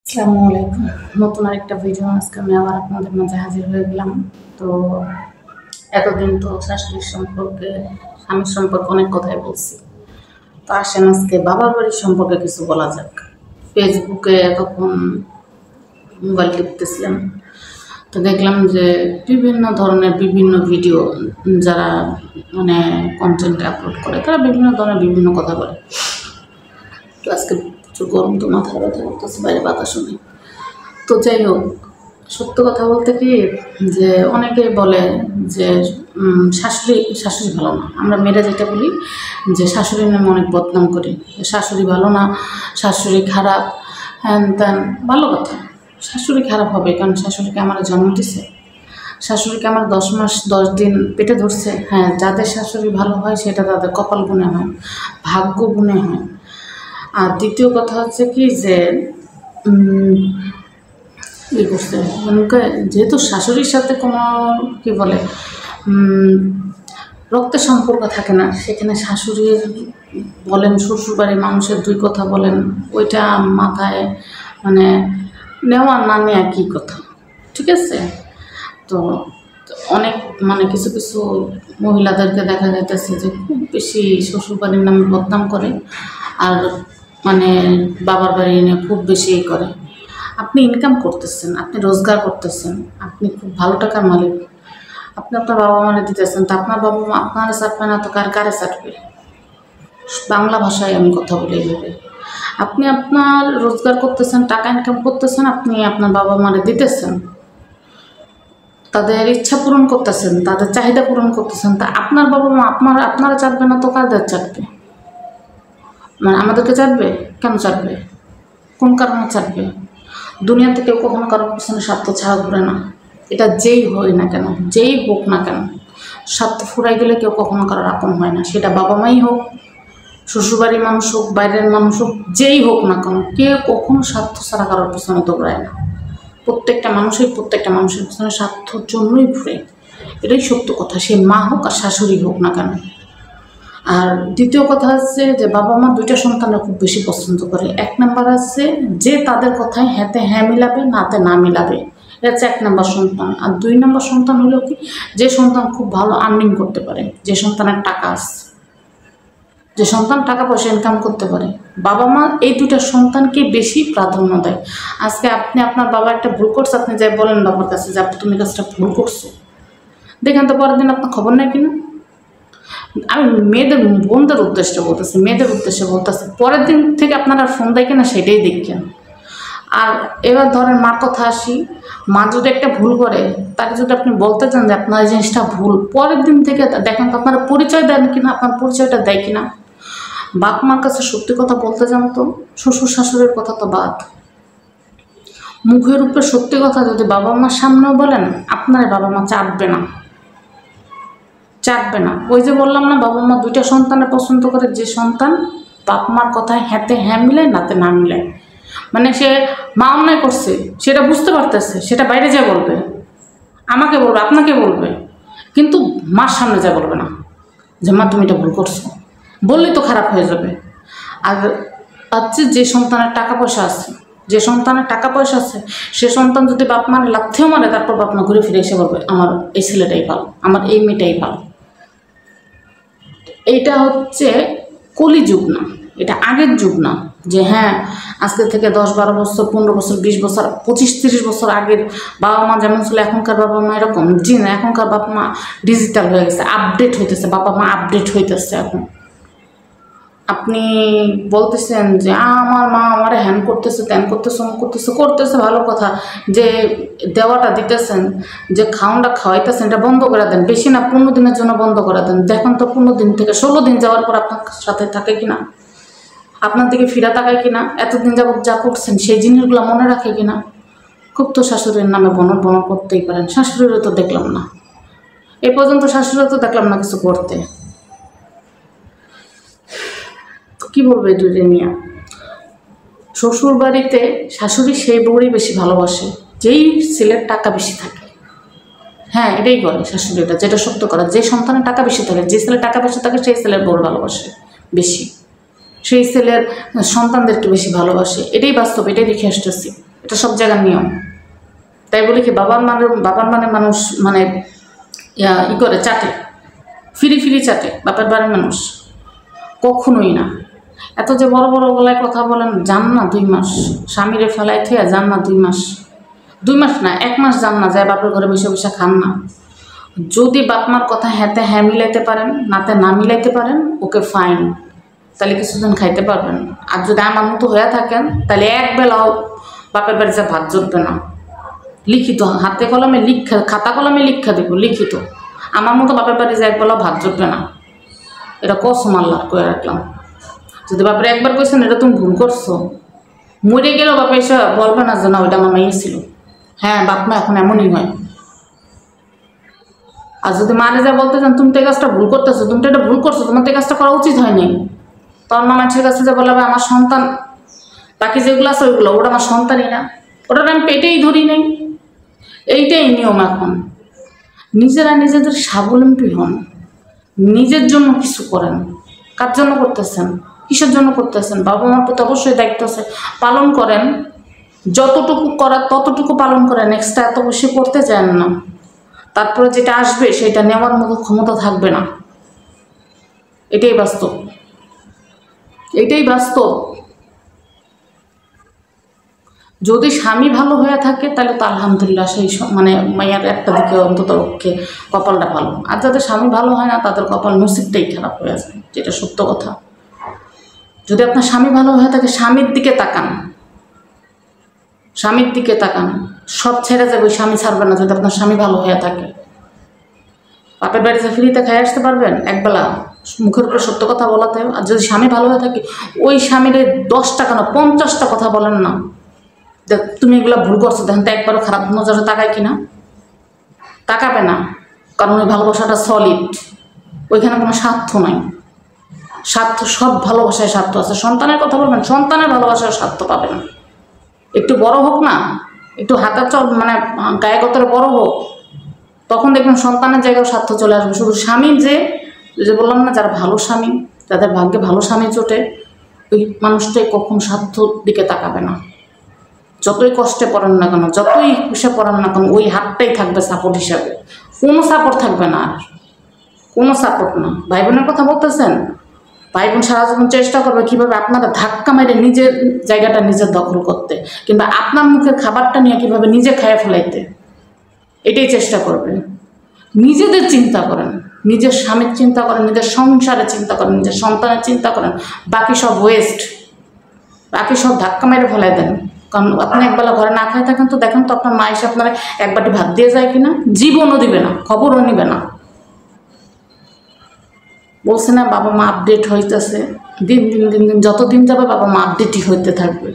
আসসালামু আলাইকুম। নতুন আরেকটা ভিডিও আজকে আমি আবার আপনাদের মাঝে হাজির হয়ে গেলাম। তো এতদিন তো শাশুড়ির সম্পর্কে, স্বামীর সম্পর্কে অনেক কথাই বলছি। তো আসেন আজকে বাবার বাড়ির সম্পর্কে কিছু বলা যাক। ফেসবুকে তখন মোবাইল টিপতেছিলাম, তো দেখলাম যে বিভিন্ন ধরনের বিভিন্ন ভিডিও যারা মানে কন্টেন্ট আপলোড করে তারা বিভিন্ন ধরনের বিভিন্ন কথা বলে। তো আজকে প্রচুর গরম, তো মাথায় ব্যথা করতেছে, বাইরে বাতাস শুনে। তো যাই হোক, সত্য কথা বলতে কি যে অনেকেই বলে যে শাশুড়ি শাশুড়ি ভালো না। আমরা মেয়েরা যেটা বলি যে শাশুড়ির নামে অনেক বদনাম করি, শাশুড়ি ভালো না, শাশুড়ি খারাপ, হ্যান ত্যান। ভালো কথা, শাশুড়ি খারাপ হবে কারণ শাশুড়িকে আমার জন্ম দিছে, শাশুড়িকে আমার 10 মাস 10 দিন পেটে ধরছে। হ্যাঁ, যাদের শাশুড়ি ভালো হয় সেটা তাদের কপাল গুণে হয়, ভাগ্য গুণে হয়। আর দ্বিতীয় কথা হচ্ছে কি যে ই করছে ওনাকে, যেহেতু শাশুড়ির সাথে কোনো কী বলে রক্তের সম্পর্ক থাকে না, সেখানে শাশুড়ির বলেন শ্বশুরবাড়ির মানুষের দুই কথা বলেন, ওইটা মাথায় মানে নেওয়া না নেওয়া কী কথা, ঠিক আছে? তো অনেক মানে কিছু কিছু মহিলাদেরকে দেখা যাইতেছে যে খুব বেশি শ্বশুরবাড়ির নামে বদনাম করে, আর মানে বাবার বাড়ি নিয়ে খুব বেশি করে। আপনি ইনকাম করতেছেন, আপনি রোজগার করতেছেন, আপনি খুব ভালো টাকার মালিক, আপনি আপনার বাবা মারে দিতেছেন, তো আপনার বাবা মা আপনারা চাটবে না তো কারে চাটবে? বাংলা ভাষায় আমি কথা বলি এইভাবে। আপনি আপনার রোজগার করতেছেন, টাকা ইনকাম করতেছেন, আপনি আপনার বাবা মারে দিতেছেন, তাদের ইচ্ছা পূরণ করতেছেন, তাদের চাহিদা পূরণ করতেছেন, তা আপনার বাবা মা আপনারা চাটবে না তো কাদের চাটবে? মানে আমাদেরকে চাটবে? কেন চাটবে? কোন কারণে চাটবে? দুনিয়াতে কেউ কখনো কারোর পিছনে স্বার্থ ছাড়া ঘুরে না। এটা যেই হয় না কেন, যেই হোক না কেন, স্বার্থ ফুরাই গেলে কেউ কখনো কারোর আপন হয় না। সেটা বাবা মাই হোক, শ্বশুরবাড়ির মানুষ হোক, বাইরের মানুষ হোক, যেই হোক না কেন, কেউ কখনো স্বার্থ ছাড়া কারোর পিছনে দৌড়ায় না। প্রত্যেকটা মানুষের পিছনে স্বার্থর জন্যই ঘুরে, এটাই সত্য কথা। সে মা হোক আর শাশুড়ি হোক না কেন। আর দ্বিতীয় কথা হচ্ছে যে বাবা মা দুইটা সন্তানরা খুব বেশি পছন্দ করে। এক নাম্বার আছে যে তাদের কথায় হ্যাঁতে হ্যাঁ মিলাবে, নাতে না মিলাবে, এটা হচ্ছে 1 নাম্বার সন্তান। আর 2 নাম্বার সন্তান হলো কি, যে সন্তান খুব ভালো আর্নিং করতে পারে, যে সন্তানের টাকা আছে, যে সন্তান টাকা পয়সা ইনকাম করতে পারে। বাবা মা এই দুটা সন্তানকে বেশি প্রাধান্য দেয়। আজকে আপনি আপনার বাবা একটা ভুল করছে, আপনি যাই বলেন বাবার কাছে যে তুমি কাজটা ভুল করছো, দেখেন তো পরের দিন আপনার খবর নেয় কিনা। আমি মেয়েদের বোনদের উদ্দেশ্যে বলতেছি, পরের দিন থেকে আপনারা ফোন দেয় কিনা সেটাই দেখেন। আর এবার ধরেন মার কথা আসি, মা যদি একটা ভুল করে, তাকে যদি আপনি বলতে চান যে আপনার এই জিনিসটা ভুল, পরের দিন থেকে দেখেন তো আপনারা পরিচয় দেন কিনা, আপনার পরিচয়টা দেয় কিনা। বাপ মার কাছে সত্যি কথা বলতে যান তো, শ্বশুর শাশুড়ির কথা তো বাদ, মুখের উপরে সত্যি কথা যদি বাবা মার সামনেও বলেন, আপনার বাবা মা চাটবে না। ওই যে বললাম না, বাবা মা দুইটা সন্তানের পছন্দ করে, যে সন্তান বাপ মার কথায় হ্যাঁতে হ্যাঁ মিলায়, নাতে না মিলায়। মানে সে মা অন্যায় করছে সেটা বুঝতে পারতেছে, সেটা বাইরে যা বলবে, আমাকে বলবে, আপনাকে বলবে, কিন্তু মার সামনে যা বলবে না যে মা তুমি এটা ভুল করছো, বললেই তো খারাপ হয়ে যাবে। আর হচ্ছে যে সন্তানের টাকা পয়সা আছে, সে সন্তান যদি বাপ মার লাথেও মারে, তারপর বাপ মা ঘুরে ফিরে এসে বলবে আমার এই ছেলেটাই ভালো, আমার এই মেয়েটাই ভালো। এইটা হচ্ছে কলিযুগ না, এটা আগের যুগ না যে হ্যাঁ আজকে থেকে 10-12 বছর, 15 বছর, 20 বছর, 25-30 বছর আগের বাবা মা যেমন ছিল, এখনকার বাবা মা এরকম জি না। এখনকার বাবা মা ডিজিটাল হয়ে গেছে, আপডেট হইতেছে, বাবা মা আপডেট হইতেছে। এখন আপনি বলতেছেন যে আমার মা আমার হ্যান করতেছে, ত্যান করতেছে, করতেছে, ভালো কথা। যে দেওয়াটা দিতেছেন, যে খাওয়ানটা খাওয়াইতেছেন, এটা বন্ধ করে দেন। বেশি না, 15 দিনের জন্য বন্ধ করে দেন। দেখুন তো 15 দিন থেকে 16 দিন যাওয়ার পর আপনার সাথে থাকে কিনা, আপনার দিকে ফিরা তাকায় কিনা, এতদিন যাবত যা করছেন সেই জিনিসগুলো মনে রাখে কিনা। খুব তো শাশুড়ির নামে বনর করতেই পারেন, শাশুড়িরও তো দেখলাম না, এ পর্যন্ত শাশুড়িও তো দেখলাম না কিছু করতে। কি বলবো এই দুইটা নিয়ে? শ্বশুর বাড়িতে শাশুড়ি সেই বউরই বেশি ভালোবাসে যেই ছেলের টাকা বেশি থাকে। হ্যাঁ, এটাই বলে শাশুড়িটা, যেটা সত্য করা। যে সন্তানের টাকা বেশি থাকে, যে ছেলের টাকা বেশি থাকে, সেই ছেলের বউর ভালোবাসে বেশি, সেই ছেলের সন্তানদেরকে বেশি ভালোবাসে। এটাই বাস্তব, এটাই দেখে আসতেছি। এটা সব জায়গার নিয়ম। তাই বলে কি বাবার মানে মানুষ মানে ই করে চাটে, ফিরি চাটে বাপের বাড়ির মানুষ? কখনোই না। এত যে বড় বড় গলায় কথা বলেন, যান না 2 মাস স্বামীরে ফেলাই থেকে, যান না 2 মাস, 2 মাস না 1 মাস যান না, যায় বাপের ঘরে বসে বসে খান না। যদি বাপমার কথা হ্যাঁতে হ্যাঁ মিলাইতে পারেন, নাতে না মিলাইতে পারেন, ওকে ফাইন, তাহলে কিছুদিন খাইতে পারবেন। আর যদি আমার মতো হয়ে থাকেন তাহলে এক বেলাও বাপের বাড়িতে ভাত জুটবে না। লিখিত হাতে কলমে খাতা কলমে লিখা দেব, লিখিত। আমার মতো বাপের বাড়ি যে এক বেলাও ভাত জুটবে না, এটা কসম আল্লাহর করে রাখলাম। যদি বাপের একবার কইছেন এটা তুমি ভুল করছো, মরে গেলেও বাপে এসে বলবে না যে না ওইটা আমার মেয়ে ছিল। হ্যাঁ, বাপ মা এখন এমনই হয়। আর যদি মারে যা বলতে চান তুমি তো এই কাজটা ভুল করতেছো, তুমি তো এটা ভুল করছো, তোমার তো এই কাজটা করা উচিত হয়নি, তখন মা মানুষের কাছে যে বলবে আমার সন্তান, বাকি যেগুলো আছে ওইগুলো, ওটা আমার সন্তানই না, ওটা আমি পেটেই ধরি নেই। এইটাই নিয়ম। এখন নিজেরা নিজেদের স্বাবলম্বী হন, নিজের জন্য কিছু করেন। কার জন্য করতেছেন, কিসের জন্য করতেছেন? বাবা মার প্রতি অবশ্যই দায়িত্ব আছে, পালন করেন। যতটুকু করার ততটুকু পালন করেন, এক্সট্রা এত বেশি করতে চান না। তারপরে যেটা আসবে সেটা নেওয়ার মতো ক্ষমতা থাকবে না। এটাই বাস্তব, এটাই বাস্তব। যদি স্বামী ভালো হয়ে থাকে তাহলে তো আলহামদুলিল্লাহ, সেই মানে মাইয়ার একটা দিকে অন্তত পক্ষে কপালটা ভালো। আর যাদের স্বামী ভালো হয় না তাদের কপাল নসিবটাই খারাপ হয়ে যায়, যেটা সত্য কথা। যদি আপনার স্বামী ভালো হয়ে থাকে, স্বামীর দিকে তাকান, স্বামীর দিকে তাকান, সব ছেড়ে যাবে, স্বামী ছাড়বে না। যদি আপনার স্বামী ভালো হয়ে থাকে, বাপের বাড়িতে ফ্রিতে খেয়ে আসতে পারবেন একবেলা, মুখের উপরে সত্য কথা বলাতে। আর যদি স্বামী ভালো হয়ে থাকে, ওই স্বামীর 10 টাকা না 50টা কথা বলেন না, দেখ তুমি এগুলো ভুল করছো, দেখেন তো একবারও খারাপ নজরে তাকায় কিনা। তাকাবে না, কারণ ওই ভালোবাসাটা সলিড, ওইখানে কোনো স্বার্থ নাই। স্বার্থ, সব ভালোবাসায় স্বার্থ আছে। সন্তানের কথা বলবেন, সন্তানের ভালোবাসায় স্বার্থ পাবেন। একটু বড় হোক না, একটু হাতের চল মানে গায়ে গতরে বড় হোক, তখন দেখবেন সন্তানের জায়গায় স্বার্থ চলে আসবে। শুধু স্বামী যে বললাম না, যারা ভালো স্বামী, যাদের ভাগ্যে ভালো স্বামী জোটে, ওই মানুষটাই কখন স্বার্থর দিকে তাকাবে না। যতই কষ্টে পড়েন না কেন, যতই কুষে পড়েন না কেন, ওই হাতটাই থাকবে সাপোর্ট হিসাবে। কোনো সাপোর্ট থাকবে না, আর কোনো সাপোর্ট না। ভাই বোনের কথা বলতেছেন, ভাই বোন সারা জীবন চেষ্টা করবে কীভাবে আপনারা ধাক্কা মেরে নিজের জায়গাটা নিজের দখল করতে, কিংবা আপনার মুখের খাবারটা নিয়ে কীভাবে নিজে খেয়ে ফেলাইতে, এটাই চেষ্টা করবে। নিজেদের চিন্তা করেন, নিজের স্বামীর চিন্তা করেন, নিজের সংসারের চিন্তা করেন, নিজের সন্তানের চিন্তা করেন। বাকি সব ওয়েস্ট, বাকি সব ধাক্কা মেরে ফেলাই দেন। কারণ আপনি একবেলা ঘরে না খাই থাকেন তো দেখেন তো আপনার মা এসে আপনার এক বাটি ভাত দিয়ে যায় কিনা? জীবনও দিবে না, খবরও নিবে না। বলছে না বাবা মা আপডেট হইতেছে, দিন দিন দিন দিন যত দিন যাবে বাবা মা আপডেটই হইতে থাকবে।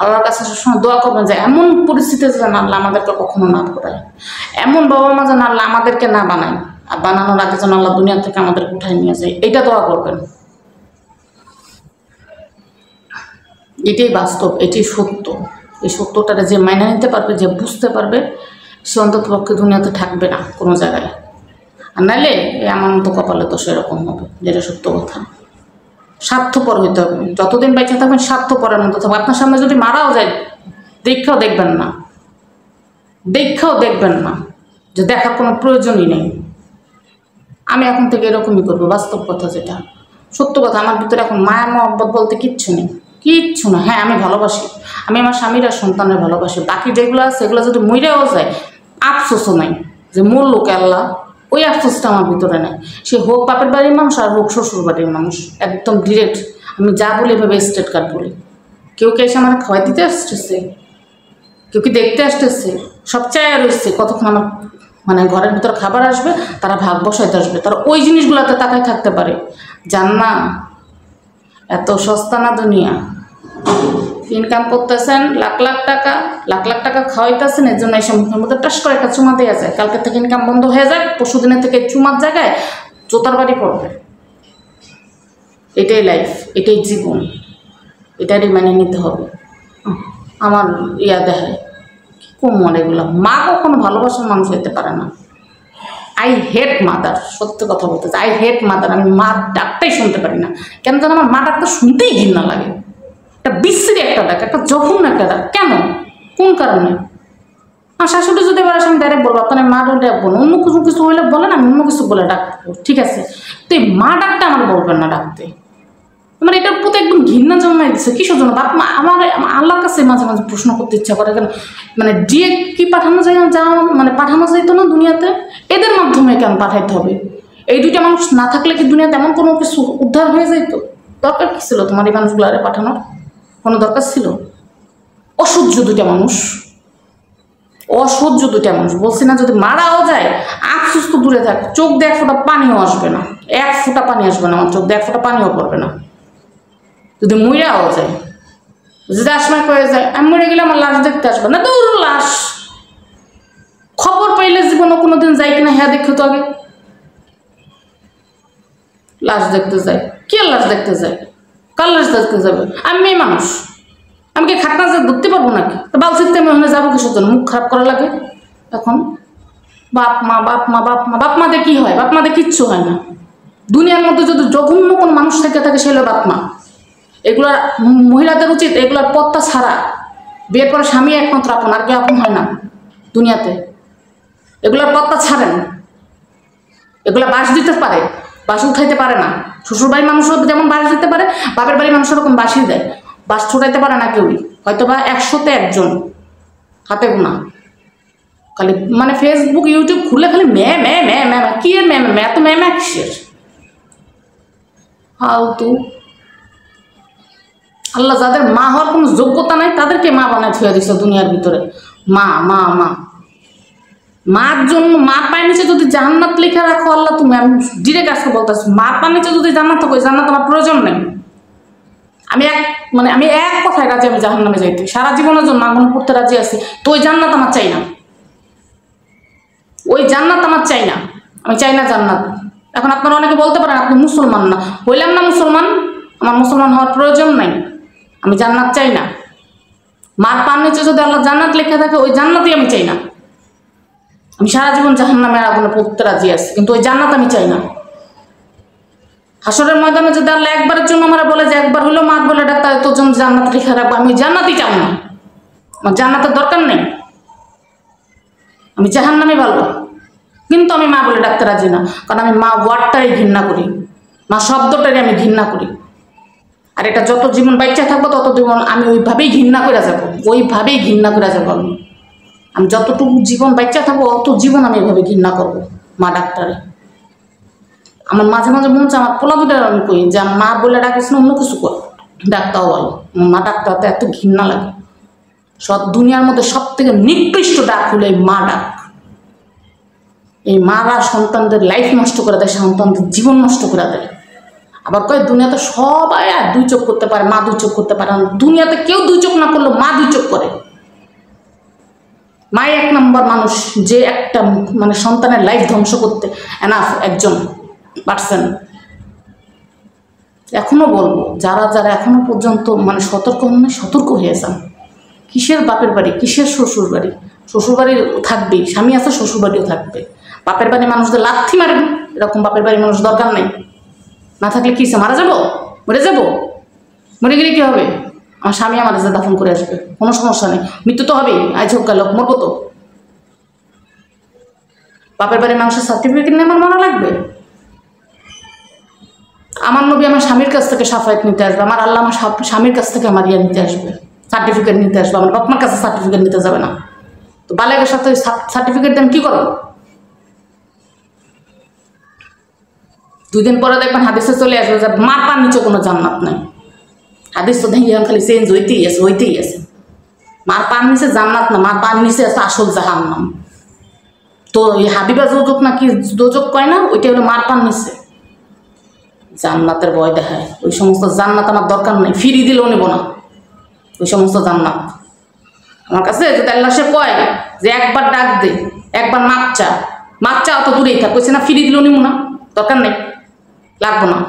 আল্লাহর কাছে সবসময় দোয়া করবেন যে এমন পরিস্থিতি যেন আল্লাহ আমাদেরকে কখনো না করায়, এমন বাবা মা যেন আল্লাহ আমাদেরকে না বানায়, আর বানানোর আগে যেন আল্লাহ দুনিয়া থেকে আমাদেরকে উঠাই নিয়ে যায়। এইটা দোয়া করবেন। এটাই বাস্তব, এটাই সত্য। এই সত্যটাকে যে মাইনে নিতে পারবে, যে বুঝতে পারবে, সে অন্তত পক্ষে দুনিয়াতে থাকবে না কোনো জায়গায়। আর নাহলে আমার মতো কপালে তো সেরকম হবে, যেটা সত্য কথা। স্বার্থপর হইতে হবে, যতদিন বেঁচে থাকবেন স্বার্থপরের মতো থাকবে। আপনার সামনে যদি মারাও যায়, দেখেও দেখবেন না, দেখেও দেখবেন না, যে দেখার কোনো প্রয়োজনই নেই। আমি এখন থেকে এরকমই করবো, বাস্তব কথা যেটা সত্য কথা। আমার ভিতরে এখন মায়া মহব্বত বলতে কিচ্ছু নেই, কিচ্ছু না। হ্যাঁ, আমি ভালোবাসি, আমি আমার স্বামীর আর সন্তানের ভালোবাসি। বাকি যেগুলো আছে সেগুলো যদি মইরাও যায়, আফসোসও নাই যে মূল লোক আল্লাহ, ওই আফসোসটা আমার ভিতরে নেই। সে হোক বাপের বাড়ির মানুষ আর হোক শ্বশুর বাড়ির মানুষ, একদম ডিরেক্ট আমি যা বলি এভাবে স্ট্রেট কাট বলি। কেউ কে এসে আমার খাওয়াই দিতে আসতেছে, কেউ কি দেখতে আসতেছে, সব চায় রয়েছে কতক্ষণ আমার মানে ঘরের ভিতর খাবার আসবে, তারা ভাগ বসাইতে আসবে, তারা ওই জিনিসগুলোতে তাকায় থাকতে পারে। জান না এত সস্তা না দুনিয়া। ইনকাম করতেছেন লাখ লাখ টাকা খাওয়াইতেছেন, এর জন্য এসে মুখের মধ্যে টাস করে একটা চুমা দেওয়া যায়। কালকে থেকে ইনকাম বন্ধ হয়ে যায়, পরশু দিনের থেকে চুমার জায়গায় জোতার বাড়ি পড়বে। এটাই লাইফ, এটাই জীবন, এটারই মেনে নিতে হবে। আমার দেখায় কি কমন এগুলো। মা কখনো ভালোবাসার মানুষ হইতে পারে না। আই হেট মাদার, সত্য কথা বলতে চাই, আই হেট মাদার। আমি মা ডাকটাই শুনতে পারি না, কেন যেন আমার মা ডাকটা শুনতেই ঘৃণা লাগে। একটা বিশ্রী একটা ডাক, একটা জঘন্য একটা ডাক। কেন? কোন কারণে? আর শাশুড়ি যদি এবার আমি ডাইরেক্ট বলবো আপনার মা বলে ডাকবো না, অন্য কিছু কিছু হলে বলেন আমি অন্য কিছু বলে ডাকবো, ঠিক আছে, তো এই মা ডাকটা আমার বলবেন না ডাকতে। আমার এটার প্রতি একদম ঘৃণা জন্মাই দিচ্ছে। কিসের জন্য? বাপ মা আমার আল্লাহর কাছে মাঝে মাঝে প্রশ্ন করতে ইচ্ছা করে, কেন মানে দিয়ে কি পাঠানো যায় যা মানে পাঠানো যাইতো না দুনিয়াতে, এদের মাধ্যমে কেন পাঠাইতে হবে? এই দুইটা মানুষ না থাকলে কি দুনিয়াতে এমন কোনো কিছু উদ্ধার হয়ে যাইতো? দরকার কি ছিল তোমার এই মানুষগুলো আরে পাঠানোর? কোনো দরকার ছিল? অসহ্য দুইটা মানুষ, অসহ্য দুইটা মানুষ। বলছি না যদি মারাও যায় আফসোস তো দূরে থাক, চোখ দিয়ে এক ফোঁটা পানিও আসবে না, এক ফোঁটা পানি আসবে না, আমার চোখ দিয়ে এক ফোঁটা পানিও পড়বে না। যদি মইরাও যায়, যদি আসমায় কয়ে যায় আমি মরে গেলে আমার লাশ দেখতে আসবে না, দূর লাশ। খবর পাইলে জীবনে কোনোদিন যাই কিনা হ্যাঁ দেখো তো আগে। লাশ দেখতে যায়, কে লাশ দেখতে যায়? কার লাশ দেখতে যাবে? আমি মেয়ে মানুষ, আমি কি খাটনা যে ধরতে পারবো নাকি? বাল শিখতে আমি ওখানে যাবো কিসের জন্য? মুখ খারাপ করা লাগে এখন। বাপ মা বাপ মা বাপ মা, বাপ মাদের কি হয়? বাপ মাদের কিচ্ছু হয় না। দুনিয়ার মধ্যে যদি জঘন্য কোনো মানুষ থেকে থাকে সে হলো বাপ মা। এগুলার মহিলাদের উচিত এগুলার পত্তা ছাড়া, বিয়ের পরে স্বামী একমাত্র আপন, আর কেউ আপন হয় না দুনিয়াতে। এগুলার পত্তা ছাড়েন। এগুলা বাস দিতে পারে, বাস উঠাইতে পারে না। শ্বশুরবাড়ির মানুষও যেমন বাস দিতে পারে, বাপের বাড়ির মানুষ ওরকম বাসই দেয়, বাস ছোটাইতে পারে না কেউই। হয়তো বা 100-তে 1 জন, হাতে গোনা। খালি মানে ফেসবুক ইউটিউব খুলে খালি ম্যা ম্যা ম্যা ম্যা, কি এর ম্যা ম্যা, তো ম্যা ম্যা কিসের ফালতু। আল্লাহ যাদের মা হওয়ার কোনো যোগ্যতা নাই তাদেরকে মা বানায় থুয়ে দিচ্ছে দুনিয়ার ভিতরে। মা মা মা, মার জন্য মার পায়ের নিচে যদি জান্নাত লেখা রাখো আল্লাহ, তুমি, আমি ডিরেক্ট আজকে বলতেছি, মার পায়ের নিচে যদি জান্নাত থাকো, জান্নাত আমার প্রয়োজন নেই। আমি এক কথায় রাজি, আমি জাহান্নামে যাইতে সারা জীবনের জন্য আগুন পড়তে রাজি আছি, তো ওই জান্নাত আমার চাই না, ওই জান্নাত আমার চাই না, আমি চাই না জান্নাত। এখন আপনারা অনেকে বলতে পারেন আপনি মুসলমান না, হইলাম না মুসলমান, আমার মুসলমান হওয়ার প্রয়োজন নাই, আমি জান্নাত চাই না। মার পায়ের নিচে যদি আল্লাহ জান্নাত লেখা থাকে, ওই জান্নাতই আমি চাই না। আমি সারা জীবন জাহান্নামের আগুনে পড়তে রাজি আছি, কিন্তু ওই জান্নাত আমি চাই না। হাসরের ময়দানে যদি আল্লাহ একবারের জন্য আমার বলে যে একবার হলো মার বলে ডাক্তার তোর জন্য জান্নাত লেখা রাখবো, আমি জান্নাতই চাই না, আমার জান্নাতের দরকার নেই, আমি জাহান্নামই ভালো। কিন্তু আমি মা বলে ডাক্তার রাজি না, কারণ আমি মা ওয়ার্ডটাই ঘৃণা করি, মা শব্দটাই আমি ঘৃণা করি। আর এটা যত জীবন বাচ্চা থাকবো তত জীবন আমি ওইভাবেই ঘৃণা করে যাবো, ওইভাবেই ঘৃণা করে যাবো। আমি যতটুকু জীবন বাচ্চা থাকবো অত জীবন আমি এভাবে ঘৃণা করবো মা ডাক্তারে। আমার মাঝে মাঝে মনে হচ্ছে আমার পোলা দুটা আমি কই যে মা বলে ডাকিস না, অন্য কিছু কর, ডাক্তারও বলো। মা ডাক্তারতে এত ঘৃণা লাগে। সব দুনিয়ার মধ্যে সব থেকে নিকৃষ্ট ডাক হলো এই মা ডাক। এই মারা সন্তানদের লাইফ নষ্ট করে দেয়, সন্তানদের জীবন নষ্ট করে দেয়। আবার কয় দুনিয়াতে সবাই আর 2 চোখ করতে পারে, মা 2 চোখ করতে পারে না। দুনিয়াতে কেউ 2 চোখ না করলেও মা 2 চোখ করে। মাই 1 নম্বর মানুষ, যে একটা মানে সন্তানের লাইফ ধ্বংস করতে এনাফ একজন পারসন। এখনো বলবো যারা যারা এখনো পর্যন্ত মানে সতর্ক হন না, সতর্ক হয়ে যান। কিসের বাপের বাড়ি, কিসের শ্বশুর বাড়ি? শ্বশুর বাড়ি থাকবেই, স্বামী আছে, শ্বশুর বাড়িও থাকবে। বাপের বাড়ি মানুষদের লাথি মারবেন, এরকম বাপের বাড়ির মানুষ দরকার নেই। না থাকলে কি মারা যাবো, মরে যাবো, মরে গেলে কি হবে? আমার স্বামী আমার যে দাফন করে আসবে, কোনো সমস্যা নেই, মৃত্যু তো হবেই, আজ হোক কাল হোক মরবো তো। বাপের বাড়ির মানুষের সার্টিফিকেট নিয়ে আমার মারা লাগবে? আমার নবী আমার স্বামীর কাছ থেকে সাফায়াত নিতে আসবে, আমার আল্লাহ আমার স্বামীর কাছ থেকে আমার ইয়া নিতে আসবে, সার্টিফিকেট নিতে আসবে। আমার বাপ মার কাছে সার্টিফিকেট নিতে যাবে না। তো বালেকের সাথে সার্টিফিকেট দেন কী করো? 2 দিন পরে দেখবেন হাদিসে চলে আসবে যে মার পার নিচে কোনো জান্নাত নাই। হাদিস তো দেখি খালি চেঞ্জ হইতেই আছে। মার পার নিচে জান্নাত না, মার পার নিচে আছে আসল জাহান্নাম। তো এই হাবিবা দোজক নাকি দোজক কয় না, ওইটা হলো মার পার নিচে। জান্নাতের ভয় দেখায়, ওই সমস্ত জান্নাত আমার দরকার নেই, ফিরি দিলেও নেব না ওই সমস্ত জান্নাত। আমার কাছে যদি আল্লাহ সে কয় যে একবার ডাক দে, একবার মাপ চা অত দূরেই থাক, কইছে না ফিরি দিলেও নেব না, দরকার নেই, লাগবো না।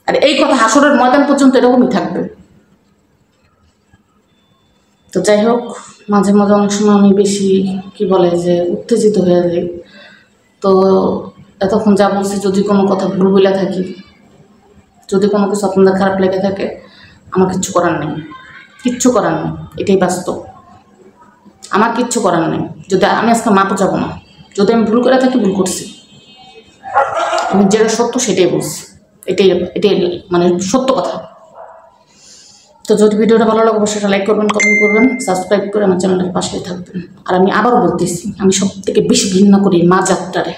আর এই কথা হাসরের ময়দান পর্যন্ত এরকমই থাকবে। তো যাই হোক, মাঝে মাঝে অনেক সময় আমি বেশি কি বলে যে উত্তেজিত হয়ে যাই। তো এতক্ষণ যা বলছি, যদি কোনো কথা ভুল বলে থাকি, যদি কোনো কিছু আপনাদের খারাপ লেগে থাকে, আমার কিছু করার নেই। কিচ্ছু করার নেই, এটাই বাস্তব। আমার কিচ্ছু করার নেই। যদি আমি আজকে মাপও যাবো না, যদি আমি ভুল করে থাকি ভুল করছি, আমি যেটা সত্য সেটাই বলছি, এটাই এটাই মানে সত্য কথা। তো যদি ভিডিওটা ভালো লাগে অবশ্যই লাইক করবেন, কমেন্ট করবেন, সাবস্ক্রাইব করে আমার চ্যানেলের পাশে থাকবেন। আর আমি আবারও বলতেছি, আমি সব থেকে বেশি ঘৃণা করি মা যাত্রারে।